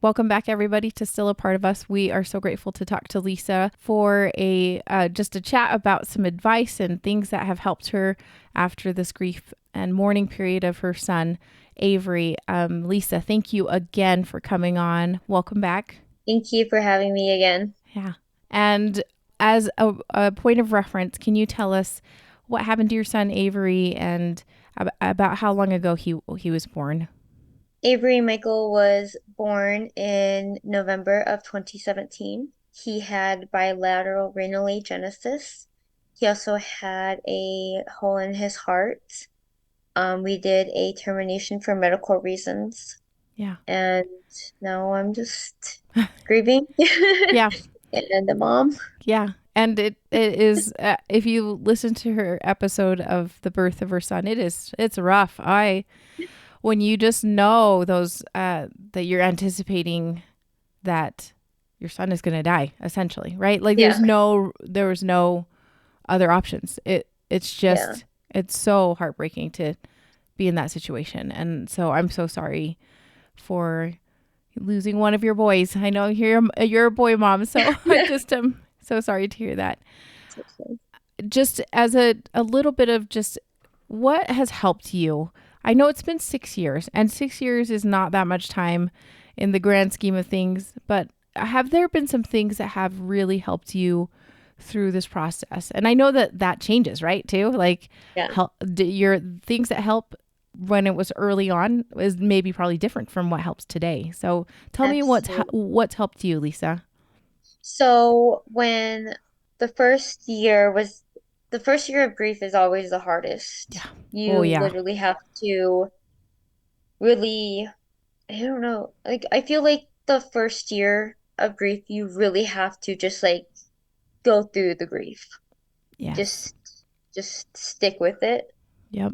Welcome back, everybody, to Still a Part of Us. We are so grateful to talk to Leesa for a just a chat about some advice and things that have helped her after this grief and mourning period of her son, Avery. Leesa, thank you again for coming on. Welcome back. Thank you for having me again. Yeah. And as a point of reference, can you tell us what happened to your son, Avery, and about how long ago he was born? Avery Michael was born in November of 2017. He had bilateral renal agenesis. He also had a hole in his heart. We did a termination for medical reasons, Yeah. and now I'm just grieving Yeah. and a mom. Yeah. And it is if you listen to her episode of the birth of her son, it's rough. I when you just know those that you're anticipating that your son is going to die essentially, right? Like Yeah, there was no other options. It's yeah. just it's so heartbreaking to be in that situation. And so I'm so sorry for losing one of your boys. I know you're a boy mom, so I just am so sorry to hear that. Just as a little bit of just what has helped you. I know it's been 6 years, and 6 years is not that much time in the grand scheme of things, but have there been some things that have really helped you through this process? And I know that that changes, right? Too like Yeah, help your things that help when it was early on is maybe probably different from what helps today. So tell me absolutely. what's helped you, Leesa. So when the first year was the first year of grief is always the Yeah. hardest. Oh You yeah. literally have to really, I don't know, like I feel like the first year of grief, you really have to just like go through the grief. Yes. Just just stick with it. Yep.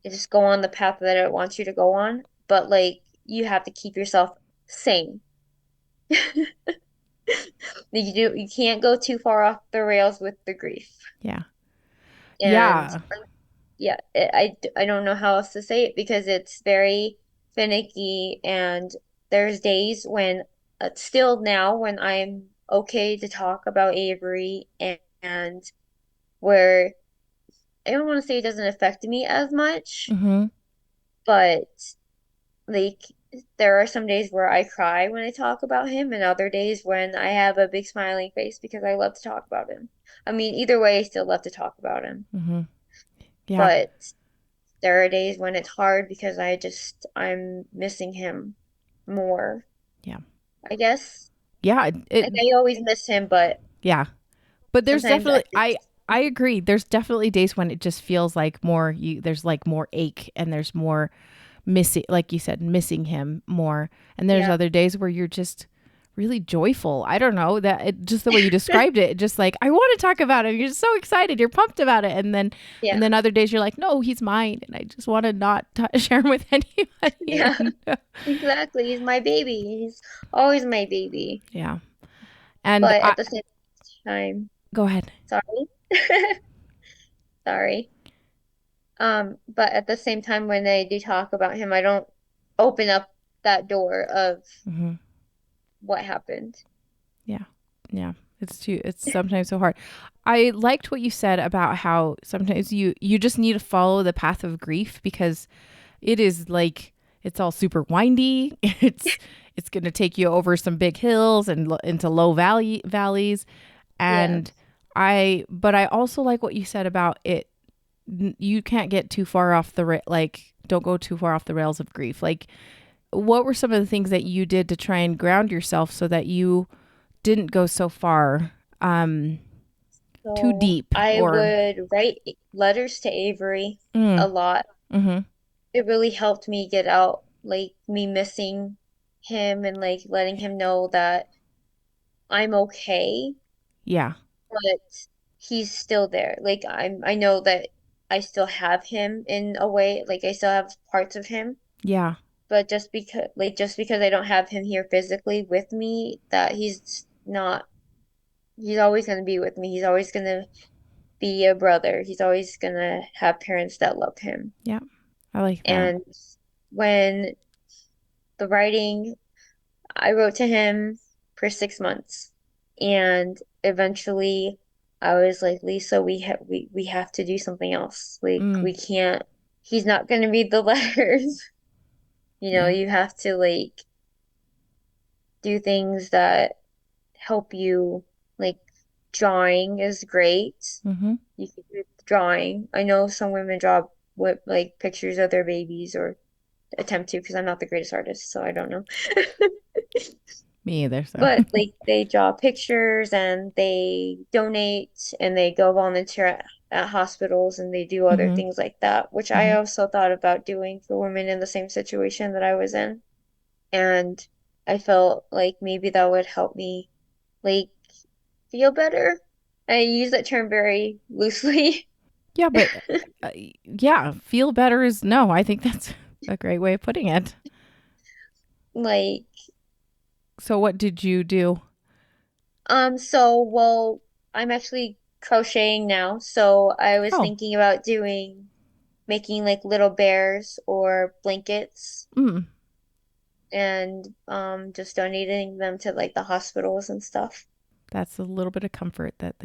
And just go on the path that it wants you to go on. But like you have to keep yourself sane. You can't go too far off the rails with the grief. Yeah. And Yeah. yeah, I don't know how else to say it because it's very finicky and there's days when still now when I'm okay to talk about Avery and where I don't want to say it doesn't affect me as much, Mhm. but like there are some days where I cry when I talk about him and other days when I have a big smiling face because I love to talk about him. I mean, either way, I still love to talk about him. Mhm. Yeah. But there are days when it's hard because I'm missing him more, Yeah. I guess. Yeah, Like I always miss him, but yeah. But there's sometimes I definitely I agree. There's definitely days when it just feels like there's like more ache and there's more missing, like you said, missing him more. And there's yeah. other days where you're just really joyful. I don't know that just the way you described it, just like I want to talk about him. You're so excited. You're pumped about it. And Yeah. then other days you're like, no, he's mine. And I just want to not share him with anybody. Yeah. And Exactly. He's my baby. He's always my baby. yeah. And But at the same time, go ahead. sorry. Sorry. But at the same time when I do talk about him, I don't open up that door of Hmm. what happened. Yeah. Yeah. It's sometimes so hard. I liked what you said about how sometimes you just need to follow the path of grief because it is like it's all super windy. It's going to take you over some big hills and into low valleys Yeah. and but I also like what you said about it. You can't get too far off like don't go too far off the rails of grief. Like what were some of the things that you did to try and ground yourself so that you didn't go so far too So deep I or would write letters to Avery mm, a lot. mhm. It really helped me get out like me missing him and like letting him know that I'm okay, Yeah. but he's still there. Like I know that I still have him in a way, like I still have parts of him, Yeah. but just because I don't have him here physically with me, that he's always going to be with me. He's always going to be a brother. He's always going to have parents that love him. Yeah. I like that. And when the writing I wrote to him for 6 months, and eventually I was like, Leesa, we have to do something else. Like Mm, we can't. He's not going to read the letters. yeah. You have to like do things that help you. Like drawing is great. Mm-hmm. You can do drawing. I know some women draw with like pictures of their babies or attempt to because I'm not the greatest artist, so I don't know. Me either. So. But like they draw pictures and they donate and they go volunteer at hospitals and they do other Mm-hmm. things like that, which I Mm-hmm. also thought about doing for women in the same situation that I was in. And I felt like maybe that would help me like feel better. I use that term very loosely. Yeah, but yeah, feel better is no. I think that's a great way of putting it. Like, So, what did you do? well, I'm actually crocheting now, so I was Oh, thinking about making like little bears or blankets mm, and just donating them to like the hospitals and stuff. that's a little bit of comfort that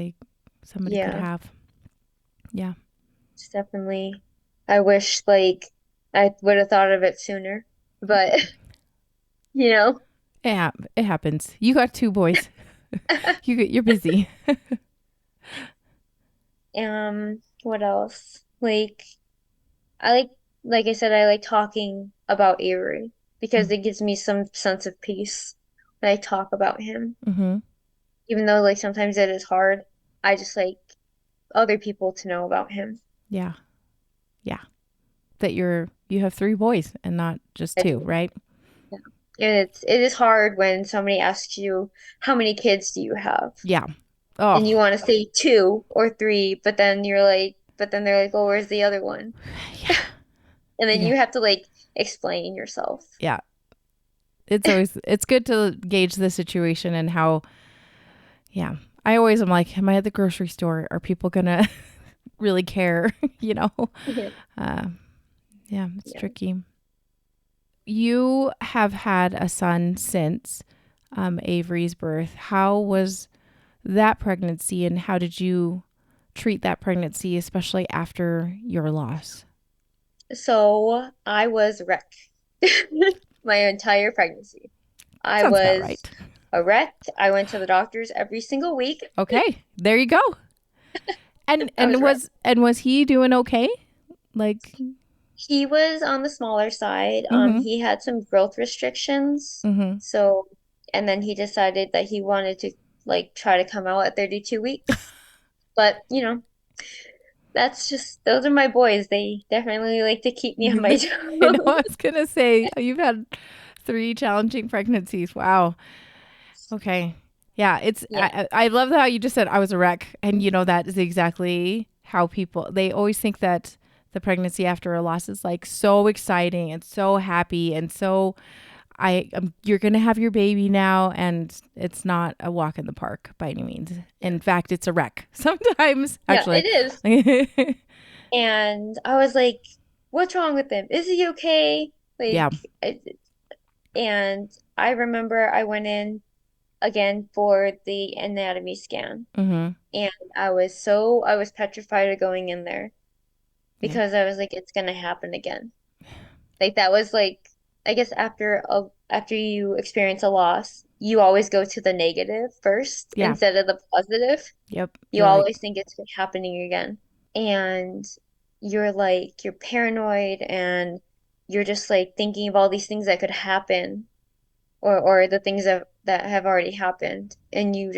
somebody could Yeah, have. Yeah, it's definitely. I wish like I would have thought of it sooner, but you know, it happens. You got two boys. You're busy. what else? Like I like I said, I like talking about Avery because it gives me some sense of peace when I talk about him. Mm-hmm. Even though like sometimes it is hard, I just like other people to know about him. Yeah, yeah. That you have three boys and not just I two, do. right? Yeah. And it is hard when somebody asks you how many kids do you have? Yeah. And you Oh, want to say two or three, but then they're like, oh, where's the other one? yeah, And then yeah, you have to like explain yourself. yeah. It's good to gauge the situation and how. Yeah, I always am like, am I at the grocery store? Are people gonna really care? you know. Yeah. Uh, yeah, it's Yeah. tricky. You have had a son since Avery's birth. How was that pregnancy, and how did you treat that pregnancy, especially after your loss? So I was a wreck my entire pregnancy. I Sounds about was right. a wreck. I went to the doctors every single week. Okay, there you go. And I was a wreck. was he doing okay? Like, He was on the smaller side. mm-hmm, He had some growth restrictions. mm-hmm. So, and then he decided that he wanted to like try to come out at 32 weeks. But, that's just those are my boys. They definitely like to keep me on my I know. I toes. was gonna say you've had three challenging pregnancies. Wow. Okay. Yeah. Yeah. I love how you just said I was a wreck, and that is exactly how they always think that the pregnancy after a loss is like so exciting and so happy and so you're gonna have your baby now, and it's not a walk in the park by any means. Yeah. In fact, it's a wreck sometimes. Yeah, Actually. it is. And I was like, what's wrong with him? Is he okay? Yeah. Like, and I remember I went in again for the anatomy scan. Mm-hmm. And I was petrified of going in there Yeah. because I was like, it's gonna happen again. Like that was like, I guess after you experience a loss, you always go to the negative first Yeah. instead of the positive. Yep. You You're like, always think it's happening again. And you're paranoid and you're just like thinking of all these things that could happen or the things that have already happened and you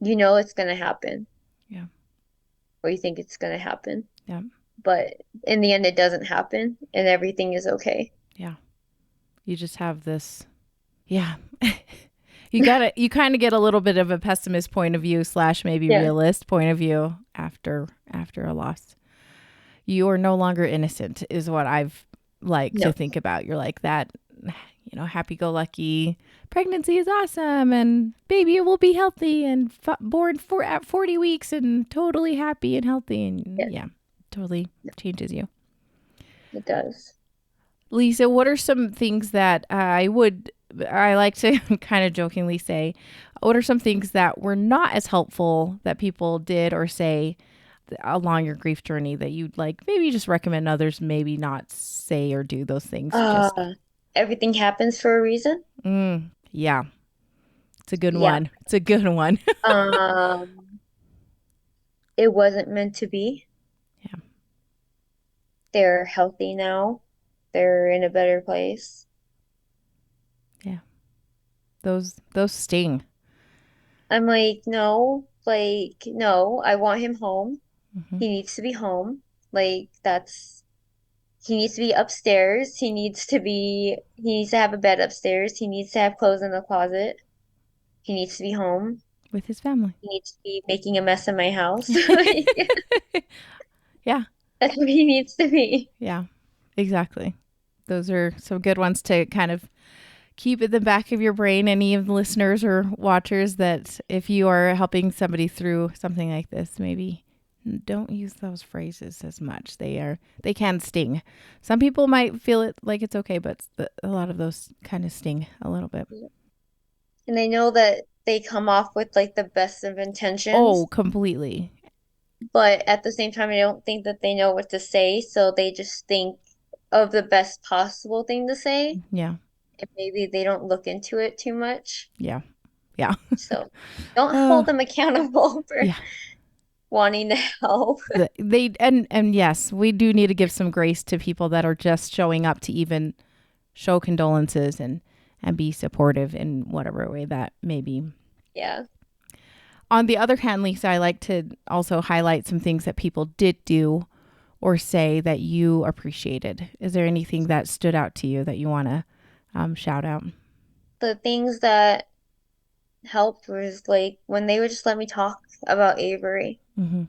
know it's gonna happen yeah. or you think it's gonna happen. Yeah. But in the end it doesn't happen and everything is okay. Yeah. You just have this. Yeah. You kind of get a little bit of a pessimist point of view slash maybe Yeah. realist point of view after a loss. You are no longer innocent is what I've like to No. think about. You're like that, happy go lucky. Pregnancy is awesome, and baby will be healthy and born at 40 weeks and totally happy and healthy, and Yeah, yeah, totally changes you. it does. Leesa, what are some things that I would I like to kind of jokingly say, what are some things that were not as helpful that people did or say along your grief journey that you'd like maybe just recommend others maybe not say or do those things? Just, Uh, Everything happens for a reason. yeah, it's a good Yeah. one. It's a good one. Um, it wasn't meant to be. Yeah, They're healthy now. They're in a better place. yeah. Those sting. I'm no, I want him home. Hmm. He needs to be home. He needs to be upstairs. He needs to have a bed upstairs. He needs to have clothes in the closet. He needs to be home. With his family. He needs to be making a mess in my house. Like, Yeah, that's what he needs to be. yeah, exactly. Those are some good ones to kind of keep at the back of your brain, any of the listeners or watchers, that if you are helping somebody through something like this, maybe don't use those phrases as much. They can sting. Some people might feel it like it's okay, but a lot of those kind of sting a little bit. And I know that they come off with like the best of Oh, intentions, completely. but at the same time, I don't think that they know what to say, so they just think of the best possible thing to say, Yeah, and maybe they don't look into it too much. yeah, yeah. So don't Oh, hold them accountable for yeah. wanting to help. They and yes, we do need to give some grace to people that are just showing up to even show condolences and be supportive in whatever way that may be. Yeah. On the other hand, Leesa, I like to also highlight some things that people did do or say that you appreciated. Is there anything that stood out to you that you want to shout out? The things that helped was like when they would just let me talk about Avery, Mm-hmm.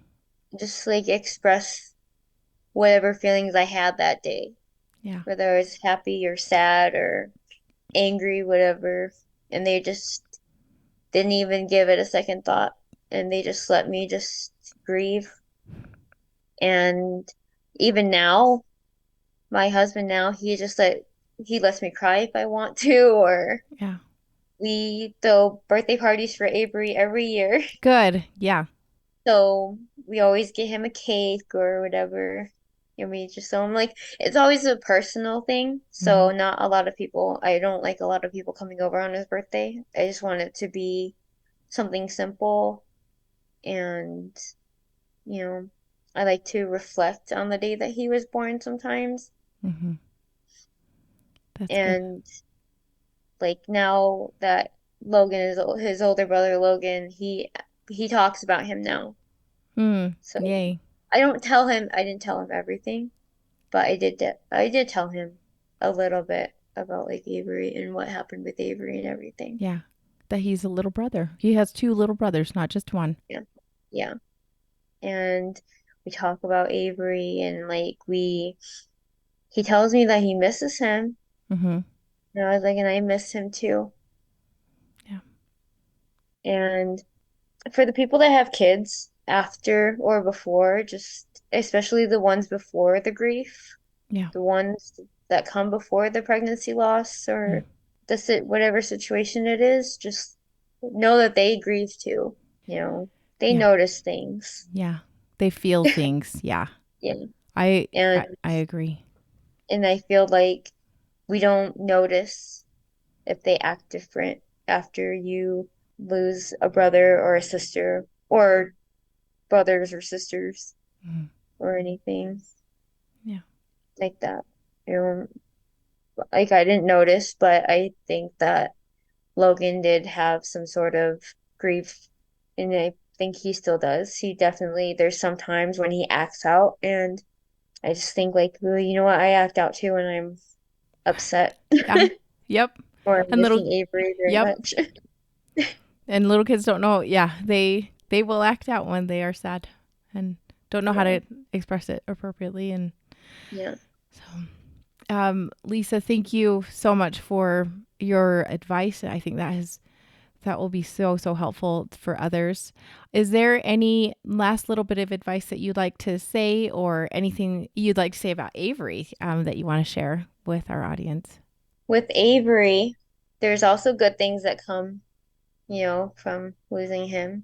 just like express whatever feelings I had that day, Yeah, whether I was happy or sad or angry, whatever. And they just didn't even give it a second thought. And they just let me just grieve. And even now, my husband now, he lets me cry if I want to, or yeah. we throw birthday parties for Avery every year. Good. Yeah. So we always get him a cake or whatever. And we just so I'm like it's always a personal thing. Mm-hmm. So I don't like a lot of people coming over on his birthday. I just want it to be something simple and you know, I like to reflect on the day that he was born sometimes. Mm-hmm. That's good. And like now that Logan is his older brother Logan, he talks about him now. So Yay. I didn't tell him everything, but I did tell him a little bit about like Avery and what happened with Avery and everything. Yeah. That he's a little brother. He has two little brothers, not just one. Yeah. Yeah. And we talk about Avery and he tells me that he misses him. Mm-hmm. And I was like, and I miss him too. Yeah. And for the people that have kids after or before, just especially the ones before the grief, Yeah. the ones that come before the pregnancy loss Mm. or whatever situation it is, just know that they grieve too. You know, they Yeah. notice things. Yeah. They feel things. Yeah. Yeah. I And I agree. I feel like we don't notice if they act different after you lose a brother or a sister or brothers or sisters Mhm. or anything Yeah. like that. You know, like I didn't notice, but I think that Logan did have some sort of grief, and I think he still does. There's some times when he acts out, and I just think, like, well, you know what? I act out too when I'm upset Yeah. Yep. or I'm And little missing Avery very yep. much. And little kids don't know. Yeah, they will act out when they are sad and don't know how Yeah, to express it appropriately. And yeah. so, Leesa, thank you so much for your advice. I think that will be so helpful for others. Is there any last little bit of advice that you'd like to say, or anything you'd like to say about Avery that you want to share with our audience? With Avery. there's also good things that come, from losing him.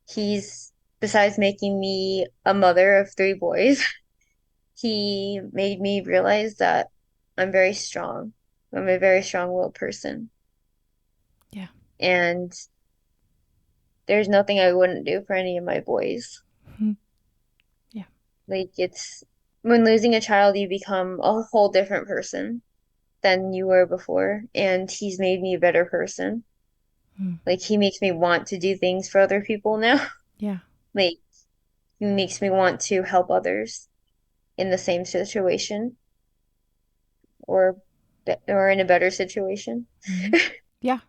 He's, besides making me a mother of three boys, he made me realize that I'm very strong. I'm a very strong-willed person. Yeah. And there's nothing I wouldn't do for any of my boys. Mhm. Yeah. Like it's when losing a child, you become a whole different person than you were before. And he's made me a better person. Mm. Like he makes me want to do things for other people now. Yeah. Like he makes me want to help others in the same situation or or in a better situation. Hmm. Yeah.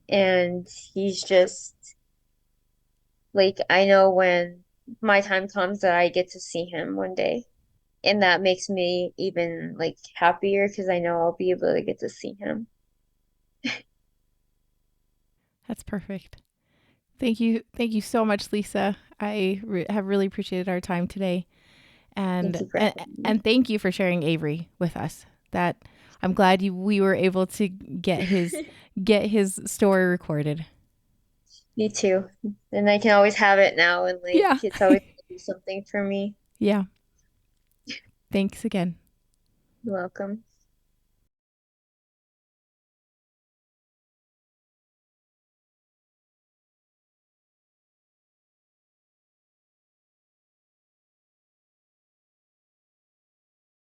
And he's just like I know when my time comes that I get to see him one day. And that makes me even like happier because I know I'll be able to get to see him. That's perfect. Thank you. Thank you so much, Leesa. Have really appreciated our time today. Thank And, you for and having me. and thank you for sharing Avery with us. That I'm glad we were able to get his story recorded. Me too. And I can always have it now and like Yeah. it's always gonna do something for me. Yeah. Thanks again. You're welcome.